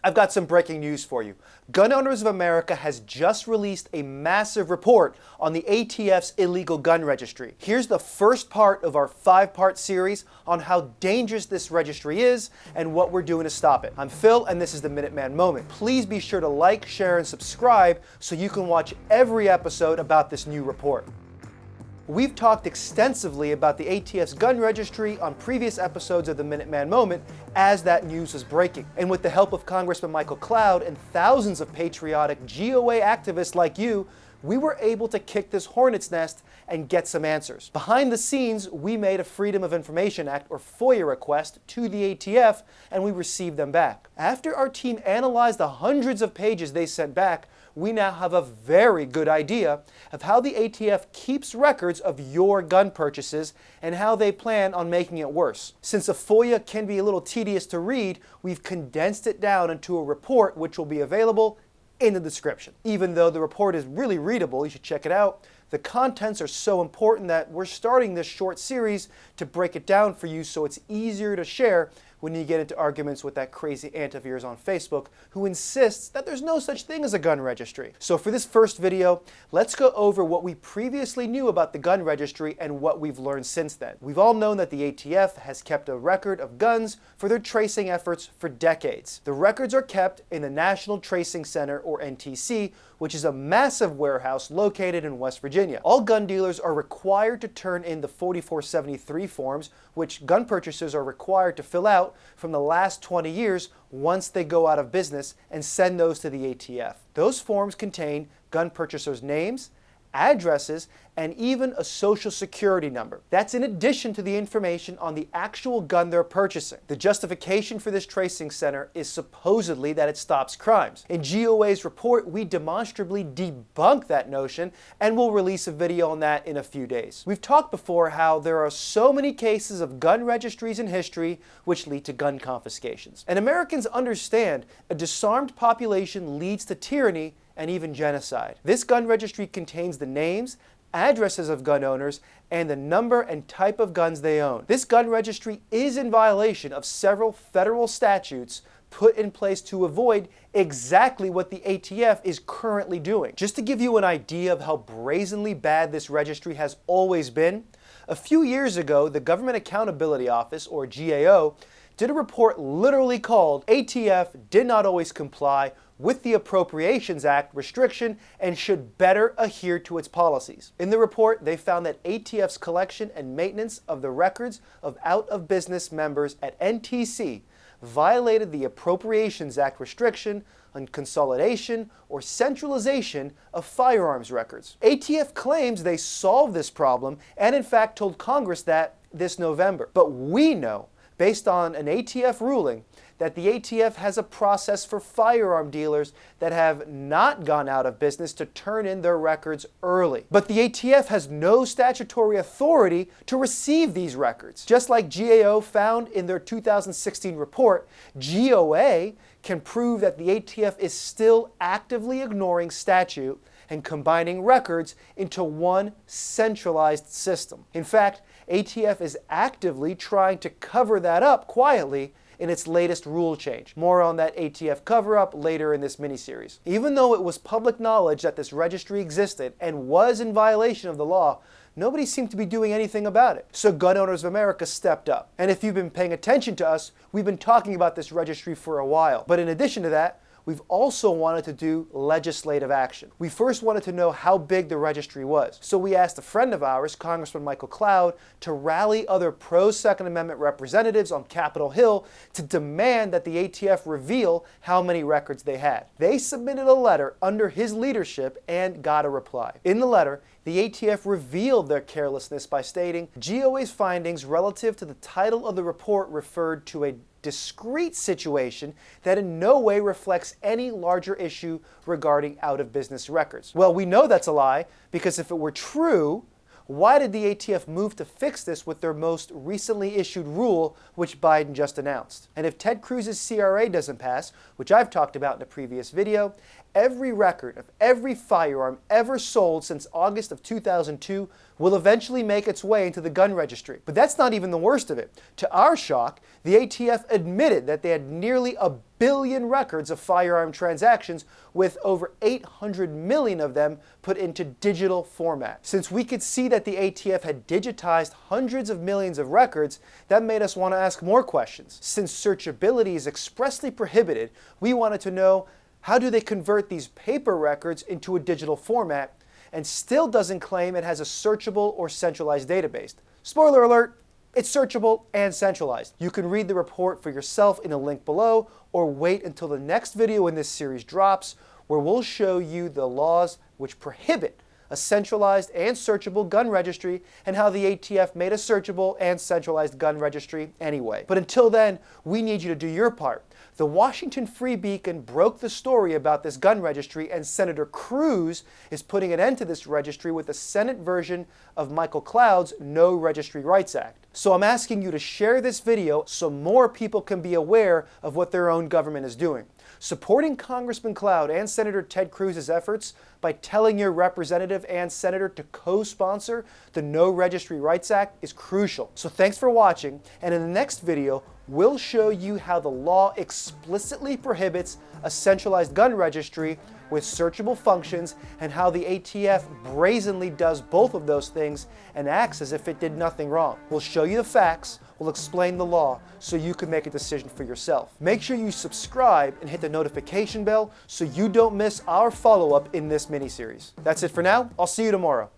I've got some breaking news for you. Gun Owners of America has just released a massive report on the ATF's illegal gun registry. Here's the first part of our 5-part series on how dangerous this registry is and what we're doing to stop it. I'm Phil, and this is the Minuteman Moment. Please be sure to like, share, and subscribe so you can watch every episode about this new report. We've talked extensively about the ATF's gun registry on previous episodes of the Minuteman Moment as that news was breaking. And with the help of Congressman Michael Cloud and thousands of patriotic GOA activists like you, we were able to kick this hornet's nest and get some answers. Behind the scenes, we made a Freedom of Information Act, or FOIA, request to the ATF, and we received them back. After our team analyzed the hundreds of pages they sent back, we now have a very good idea of how the ATF keeps records of your gun purchases and how they plan on making it worse. Since a FOIA can be a little tedious to read, we've condensed it down into a report which will be available in the description. Even though the report is really readable, you should check it out, the contents are so important that we're starting this short series to break it down for you so it's easier to share when you get into arguments with that crazy aunt of yours on Facebook who insists that there's no such thing as a gun registry. So for this first video, let's go over what we previously knew about the gun registry and what we've learned since then. We've all known that the ATF has kept a record of guns for their tracing efforts for decades. The records are kept in the National Tracing Center, or NTC, which is a massive warehouse located in West Virginia. All gun dealers are required to turn in the 4473 forms, which gun purchasers are required to fill out from the last 20 years once they go out of business, and send those to the ATF. Those forms contain gun purchasers' names, addresses, and even a social security number. That's in addition to the information on the actual gun they're purchasing. The justification for this tracing center is supposedly that it stops crimes. In GOA's report, we demonstrably debunk that notion, and we'll release a video on that in a few days. We've talked before how there are so many cases of gun registries in history which lead to gun confiscations. And Americans understand a disarmed population leads to tyranny and even genocide. This gun registry contains the names, addresses of gun owners, and the number and type of guns they own. This gun registry is in violation of several federal statutes put in place to avoid exactly what the ATF is currently doing. Just to give you an idea of how brazenly bad this registry has always been, a few years ago, the Government Accountability Office, or GAO, did a report literally called ATF Did Not Always Comply with the Appropriations Act restriction and should better adhere to its policies. In the report, they found that ATF's collection and maintenance of the records of out-of-business members at NTC violated the Appropriations Act restriction on consolidation or centralization of firearms records. ATF claims they solved this problem and in fact told Congress that this November. But we know, based on an ATF ruling, that the ATF has a process for firearm dealers that have not gone out of business to turn in their records early. But the ATF has no statutory authority to receive these records. Just like GAO found in their 2016 report, GOA can prove that the ATF is still actively ignoring statute and combining records into one centralized system. In fact, ATF is actively trying to cover that up quietly in its latest rule change. More on that ATF cover-up later in this miniseries. Even though it was public knowledge that this registry existed and was in violation of the law, nobody seemed to be doing anything about it. So Gun Owners of America stepped up. And if you've been paying attention to us, we've been talking about this registry for a while. But in addition to that, we've also wanted to do legislative action. We first wanted to know how big the registry was. So we asked a friend of ours, Congressman Michael Cloud, to rally other pro-Second Amendment representatives on Capitol Hill to demand that the ATF reveal how many records they had. They submitted a letter under his leadership and got a reply. In the letter, the ATF revealed their carelessness by stating, GOA's findings relative to the title of the report referred to a discrete situation that in no way reflects any larger issue regarding out-of-business records. Well, we know that's a lie, because if it were true, why did the ATF move to fix this with their most recently issued rule, which Biden just announced? And if Ted Cruz's CRA doesn't pass, which I've talked about in a previous video, every record of every firearm ever sold since August of 2002 will eventually make its way into the gun registry. But that's not even the worst of it. To our shock, the ATF admitted that they had nearly 1 billion records of firearm transactions, with over 800 million of them put into digital format. Since we could see that the ATF had digitized hundreds of millions of records, that made us want to ask more questions. Since searchability is expressly prohibited, we wanted to know, how do they convert these paper records into a digital format, and still doesn't claim it has a searchable or centralized database. Spoiler alert, it's searchable and centralized. You can read the report for yourself in a link below, or wait until the next video in this series drops, where we'll show you the laws which prohibit a centralized and searchable gun registry, and how the ATF made a searchable and centralized gun registry anyway. But until then, we need you to do your part. The Washington Free Beacon broke the story about this gun registry, and Senator Cruz is putting an end to this registry with the Senate version of Michael Cloud's No Registry Rights Act. So I'm asking you to share this video so more people can be aware of what their own government is doing. Supporting Congressman Cloud and Senator Ted Cruz's efforts by telling your representative and senator to co-sponsor the No Registry Rights Act is crucial. So thanks for watching, and in the next video, we'll show you how the law explicitly prohibits a centralized gun registry with searchable functions, and how the ATF brazenly does both of those things and acts as if it did nothing wrong. We'll show you the facts, we'll explain the law, so you can make a decision for yourself. Make sure you subscribe and hit the notification bell so you don't miss our follow-up in this mini-series. That's it for now. I'll see you tomorrow.